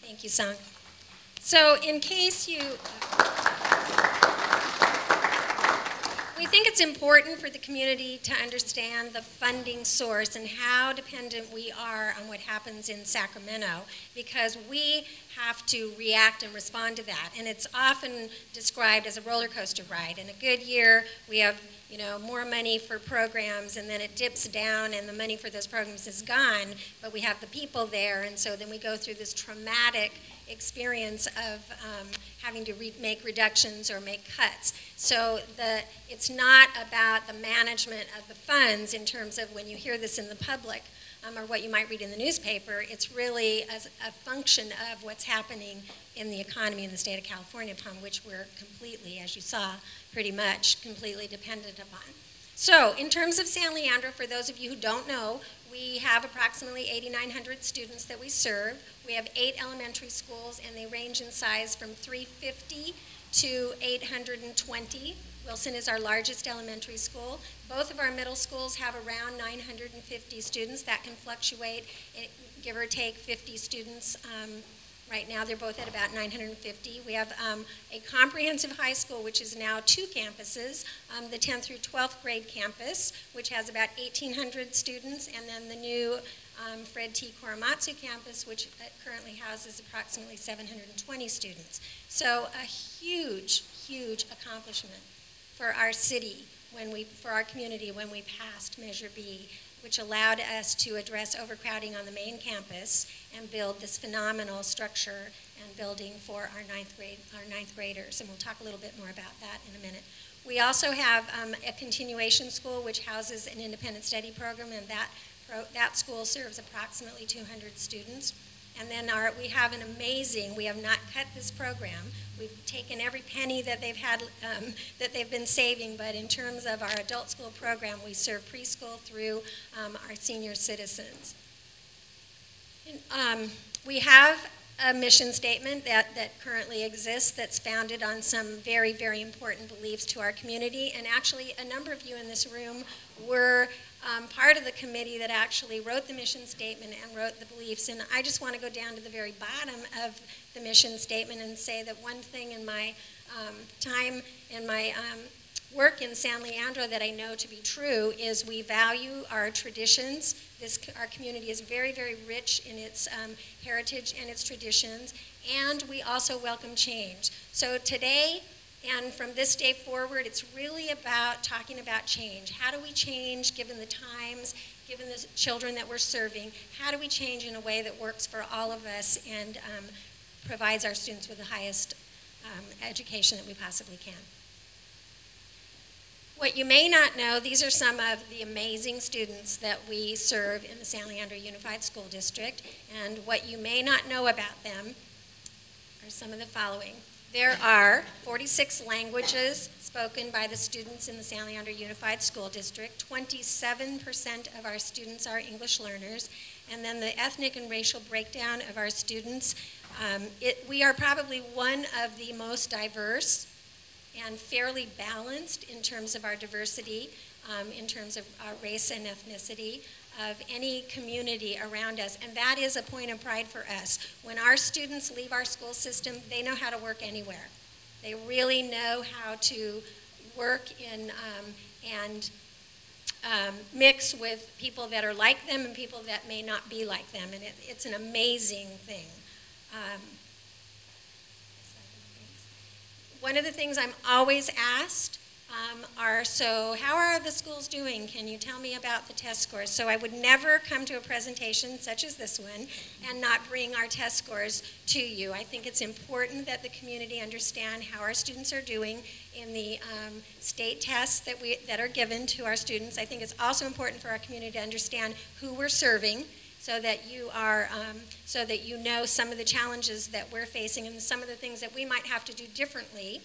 Thank you, Song. So in case you... We think it's important for the community to understand the funding source and how dependent we are on what happens in Sacramento, because we have to react and respond to that. And it's often described as a roller coaster ride. In a good year, we have more money for programs, and then it dips down and the money for those programs is gone, but we have the people there, and so then we go through this traumatic experience of having to make reductions or make cuts. So it's not about the management of the funds in terms of when you hear this in the public or what you might read in the newspaper. It's really a function of what's happening in the economy in the state of California, upon which we're completely, as you saw, pretty much completely dependent upon. So in terms of San Leandro, for those of you who don't know, we have approximately 8,900 students that we serve. We have 8 elementary schools, and they range in size from 350 to 820. Wilson is our largest elementary school. Both of our middle schools have around 950 students. That can fluctuate, give or take 50 students. Right now, they're both at about 950. We have a comprehensive high school, which is now 2 campuses, the 10th through 12th grade campus, which has about 1,800 students, and then the new Fred T. Korematsu campus, which currently houses approximately 720 students. So a huge, huge accomplishment for our city, for our community, when we passed Measure B, which allowed us to address overcrowding on the main campus and build this phenomenal structure and building for our ninth graders. And we'll talk a little bit more about that in a minute. We also have a continuation school which houses an independent study program, and that school serves approximately 200 students. And then we have an amazing, we have not cut this program. We've taken every penny that they've had, that they've been saving, but in terms of our adult school program, we serve preschool through our senior citizens. We have a mission statement that currently exists that's founded on some very, very important beliefs to our community. And actually, a number of you in this room were part of the committee that actually wrote the mission statement and wrote the beliefs. And I just want to go down to the very bottom of the mission statement and say that one thing in my time in my work in San Leandro that I know to be true is we value our traditions. Our community is very, very rich in its heritage and its traditions, and we also welcome change. So today, and from this day forward, it's really about talking about change. How do we change given the times, given the children that we're serving? How do we change in a way that works for all of us and provides our students with the highest education that we possibly can? What you may not know, these are some of the amazing students that we serve in the San Leandro Unified School District, and what you may not know about them are some of the following. There are 46 languages spoken by the students in the San Leandro Unified School District. 27% of our students are English learners, and then the ethnic and racial breakdown of our students, we are probably one of the most diverse and fairly balanced in terms of our diversity, in terms of our race and ethnicity of any community around us. And that is a point of pride for us. When our students leave our school system, they know how to work anywhere. They really know how to work in and mix with people that are like them and people that may not be like them. And it's an amazing thing. One of the things I'm always asked so how are the schools doing? Can you tell me about the test scores? So I would never come to a presentation such as this one and not bring our test scores to you. I think it's important that the community understand how our students are doing in the state tests that are given to our students. I think it's also important for our community to understand who we're serving, so that you know some of the challenges that we're facing and some of the things that we might have to do differently,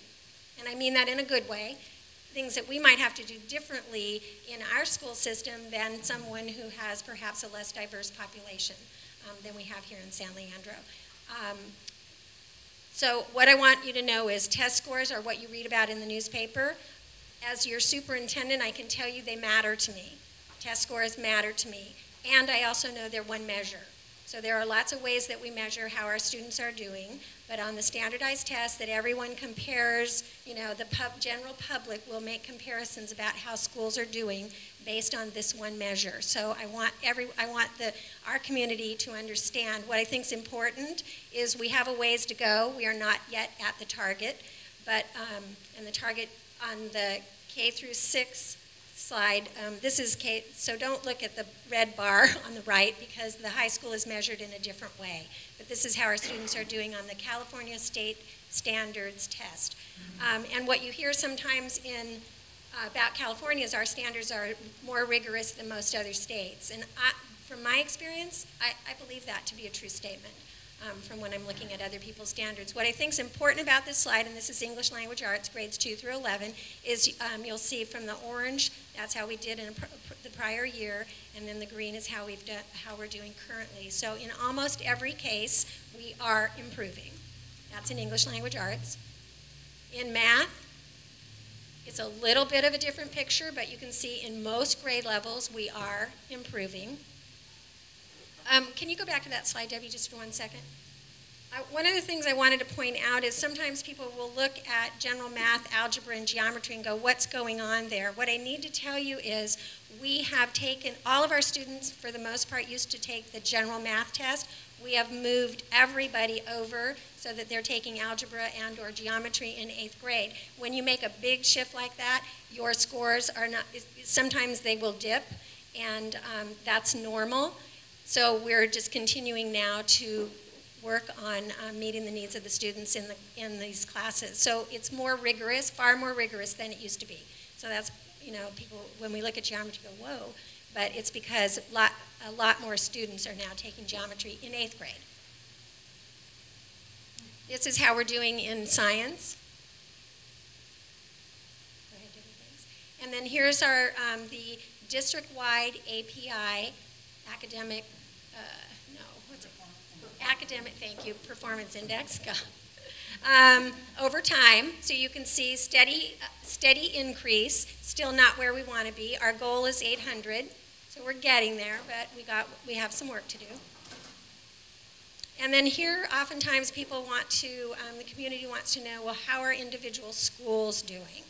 and I mean that in a good way, things that we might have to do differently in our school system than someone who has perhaps a less diverse population than we have here in San Leandro. So what I want you to know is test scores are what you read about in the newspaper. As your superintendent, I can tell you they matter to me. Test scores matter to me. And I also know they're one measure. So there are lots of ways that we measure how our students are doing, but on the standardized test that everyone compares, you know, the general public will make comparisons about how schools are doing based on this one measure. So I want our community to understand what I think is important is we have a ways to go. We are not yet at the target, but and the target on the K through 6 slide, this is K, so don't look at the red bar on the right because the high school is measured in a different way. But this is how our students are doing on the California State Standards test. And what you hear sometimes about California is our standards are more rigorous than most other states. And from my experience, I believe that to be a true statement from when I'm looking at other people's standards. What I think is important about this slide, and this is English Language Arts, grades 2 through 11, is you'll see from the orange, that's how we did in the prior year, and then the green is how we're doing currently. So in almost every case, we are improving. That's in English Language Arts. In math, it's a little bit of a different picture, but you can see in most grade levels, we are improving. Can you go back to that slide, Debbie, just for 1 second? One of the things I wanted to point out is sometimes people will look at general math, algebra, and geometry and go, what's going on there? What I need to tell you is we have taken, all of our students, for the most part, used to take the general math test. We have moved everybody over so that they're taking algebra and or geometry in 8th grade. When you make a big shift like that, your scores are not, sometimes they will dip, and that's normal. So we're just continuing now to work on meeting the needs of the students in these classes. So it's more rigorous, far more rigorous than it used to be. So that's, you know, people, when we look at geometry, go, whoa. But it's because a lot more students are now taking geometry in 8th grade. This is how we're doing in science. Go ahead, Debbie, thanks. And then here's our, the district-wide API, academic, academic, thank you, performance index, over time. So you can see steady increase, still not where we want to be. Our goal is 800, so we're getting there, but we have some work to do. And then here, oftentimes people want to, the community wants to know, well, how are individual schools doing?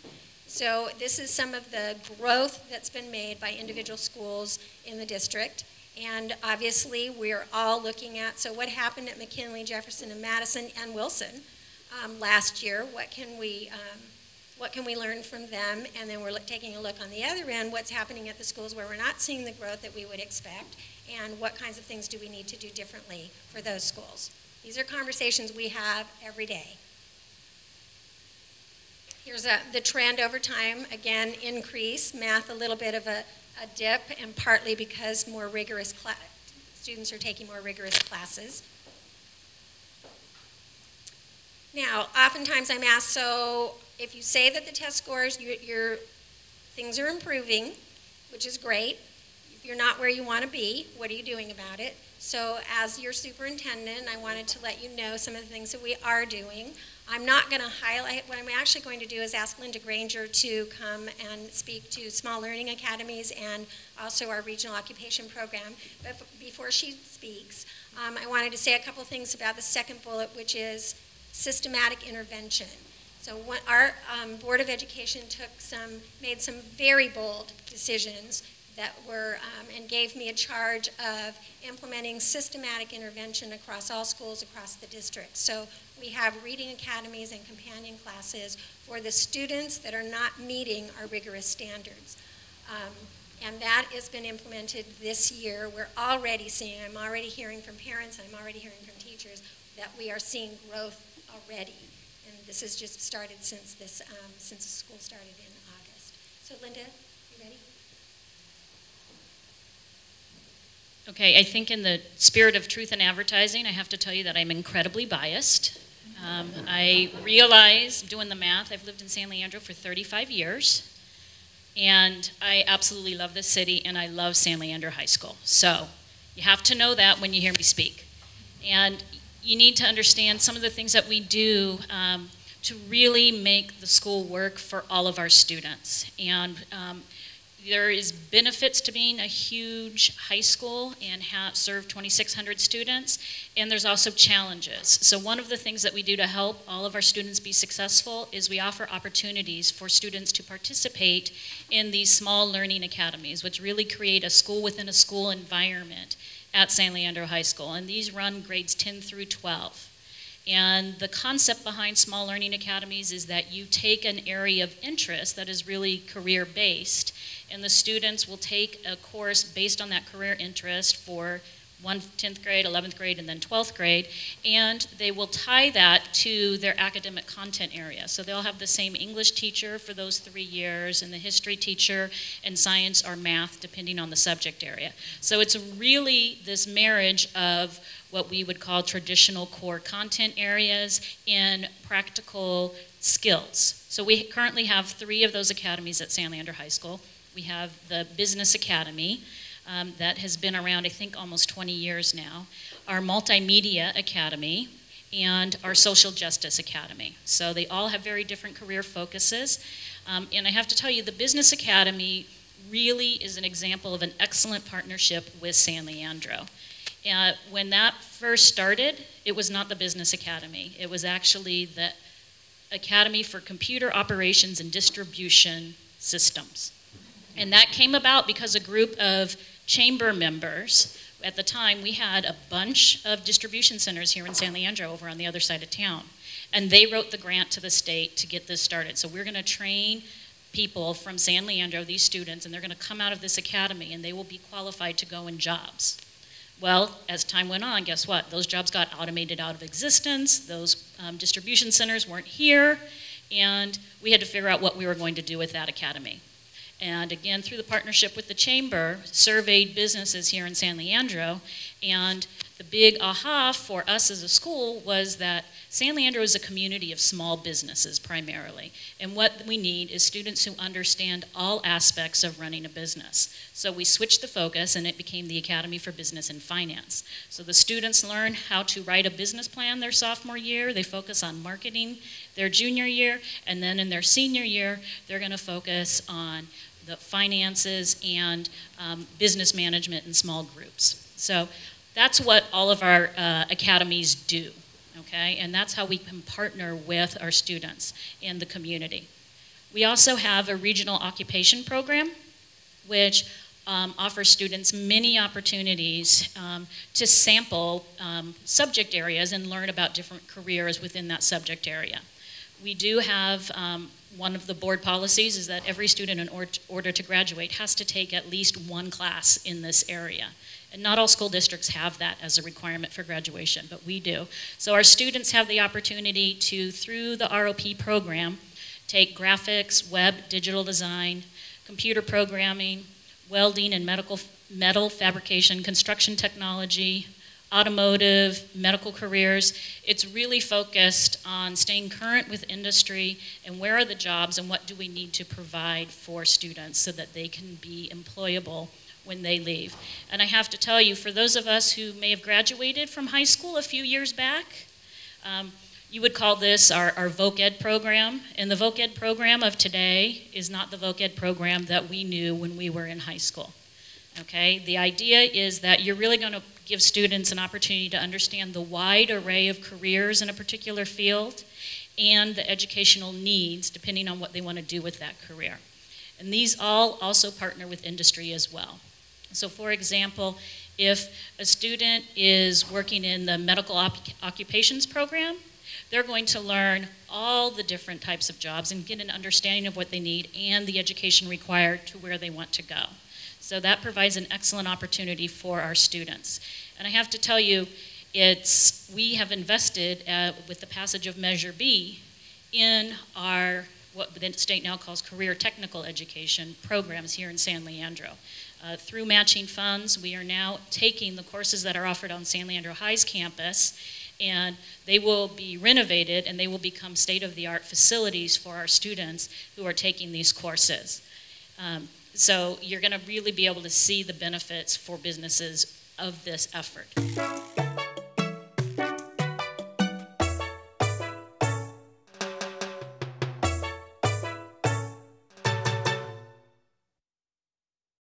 So this is some of the growth that's been made by individual schools in the district. And obviously, we're all looking at, so what happened at McKinley, Jefferson, and Madison, and Wilson last year? What can we learn from them? And then we're taking a look on the other end, what's happening at the schools where we're not seeing the growth that we would expect, and what kinds of things do we need to do differently for those schools? These are conversations we have every day. Here's the trend over time. Again, increase, math a little bit of a dip, and partly because more rigorous students are taking more rigorous classes. Now, oftentimes I'm asked, so if you say that the test scores, your things are improving, which is great. If you're not where you want to be, what are you doing about it? So as your superintendent, I wanted to let you know some of the things that we are doing. I'm not going to highlight, what I'm actually going to do is ask Linda Granger to come and speak to small learning academies and also our regional occupation program. But before she speaks, I wanted to say a couple things about the second bullet, which is systematic intervention. So our Board of Education made some very bold decisions that were, and gave me a charge of implementing systematic intervention across all schools across the district. So we have reading academies and companion classes for the students that are not meeting our rigorous standards. And that has been implemented this year. We're already seeing, I'm already hearing from parents, I'm already hearing from teachers that we are seeing growth already. And this has just started since the school started in August. So Linda, you ready? Okay, I think in the spirit of truth in advertising, I have to tell you that I'm incredibly biased. I realize, doing the math, I've lived in San Leandro for 35 years, and I absolutely love this city, and I love San Leandro High School. So you have to know that when you hear me speak. And you need to understand some of the things that we do to really make the school work for all of our students. And There is benefits to being a huge high school and serve 2,600 students, and there's also challenges. So one of the things that we do to help all of our students be successful is we offer opportunities for students to participate in these small learning academies, which really create a school within a school environment at San Leandro High School, and these run grades 10 through 12. And the concept behind small learning academies is that you take an area of interest that is really career-based, and the students will take a course based on that career interest for 10th grade, 11th grade, and then 12th grade, and they will tie that to their academic content area. So they'll have the same English teacher for those 3 years, and the history teacher, and science or math, depending on the subject area. So it's really this marriage of what we would call traditional core content areas and practical skills. So we currently have 3 of those academies at San Leandro High School. We have the Business Academy, that has been around, I think, almost 20 years now, our Multimedia Academy, and our Social Justice Academy. So they all have very different career focuses. And I have to tell you, the Business Academy really is an example of an excellent partnership with San Leandro. When that first started, it was not the Business Academy. It was actually the Academy for Computer Operations and Distribution Systems. And that came about because a group of chamber members, at the time we had a bunch of distribution centers here in San Leandro over on the other side of town. And they wrote the grant to the state to get this started. So we're going to train people from San Leandro, these students, and they're going to come out of this academy and they will be qualified to go in jobs. Well, as time went on, guess what? Those jobs got automated out of existence. Those distribution centers weren't here, and we had to figure out what we were going to do with that academy. And again, through the partnership with the Chamber, surveyed businesses here in San Leandro, and the big aha for us as a school was that San Leandro is a community of small businesses primarily. And what we need is students who understand all aspects of running a business. So we switched the focus and it became the Academy for Business and Finance. So the students learn how to write a business plan their sophomore year, they focus on marketing their junior year, and then in their senior year, they're going to focus on the finances and business management in small groups. So that's what all of our academies do, okay? And that's how we can partner with our students and the community. We also have a regional occupation program, which offers students many opportunities to sample subject areas and learn about different careers within that subject area. We do have one of the board policies is that every student in order to graduate has to take at least one class in this area. And not all school districts have that as a requirement for graduation, but we do. So our students have the opportunity to, through the ROP program, take graphics, web, digital design, computer programming, welding and metal fabrication, construction technology, automotive, medical careers. It's really focused on staying current with industry and where are the jobs and what do we need to provide for students so that they can be employable when they leave. And I have to tell you, for those of us who may have graduated from high school a few years back, you would call this our Voc Ed program. And the Voc Ed program of today is not the Voc Ed program that we knew when we were in high school. Okay, the idea is that you're really going to give students an opportunity to understand the wide array of careers in a particular field and the educational needs depending on what they want to do with that career. And these all also partner with industry as well. So for example, if a student is working in the medical occupations program, they're going to learn all the different types of jobs and get an understanding of what they need and the education required to where they want to go. So that provides an excellent opportunity for our students. And I have to tell you, we have invested with the passage of Measure B in our, what the state now calls career technical education programs here in San Leandro. Through matching funds, we are now taking the courses that are offered on San Leandro High's campus, and they will be renovated and they will become state-of-the-art facilities for our students who are taking these courses. So you're going to really be able to see the benefits for businesses of this effort.